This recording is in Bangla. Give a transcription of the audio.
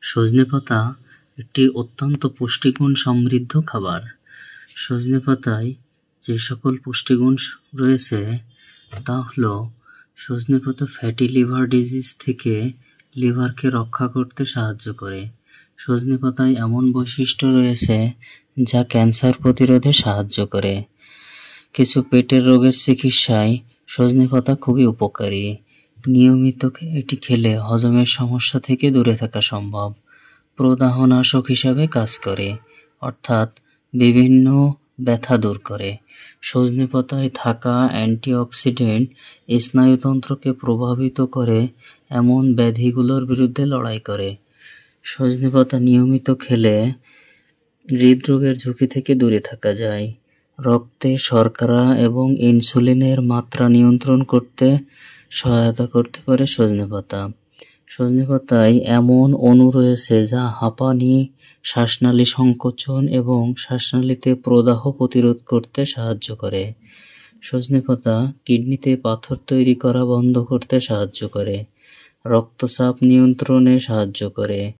সজনেপাতা একটি অত্যন্ত পুষ্টিগুণ সমৃদ্ধ খাবার। সজনেপাতায় যে সকল পুষ্টিগুণ রয়েছে তা হলো সজনেপাতা ফ্যাটি লিভার ডিজিজ থেকে লিভারকে রক্ষা করতে সাহায্য করে। সজনেপাতায় এমন বৈশিষ্ট্য রয়েছে যা ক্যান্সার প্রতিরোধে সাহায্য করে। কিছু পেটের রোগের চিকিৎসায় সজনেপাতা খুবই উপকারী। নিয়মিত এটি খেলে হজমের সমস্যা থেকে দূরে থাকা সম্ভব। প্রদাহনাশক হিসাবে কাজ করে, অর্থাৎ বিভিন্ন ব্যথা দূর করে। সজনেপাতায় থাকা অ্যান্টিঅক্সিডেন্ট স্নায়ুতন্ত্রকে প্রভাবিত করে এমন ব্যাধিগুলোর বিরুদ্ধে লড়াই করে। সজনেপাতা নিয়মিত খেলে হৃদরোগের ঝুঁকি থেকে দূরে থাকা যায়। রক্তে শর্করা এবং ইনসুলিনের মাত্রা নিয়ন্ত্রণ করতে সহায়তা করতে পারে সজনেপাতা। সজনেপাতায় এমন অণু রয়েছে যা হাঁপানি, শ্বাসনালী সংকোচন এবং শ্বাসনালীতে প্রদাহ প্রতিরোধ করতে সাহায্য করে। সজনেপাতা কিডনিতে পাথর তৈরি করা বন্ধ করতে সাহায্য করে, রক্তচাপ নিয়ন্ত্রণে সাহায্য করে।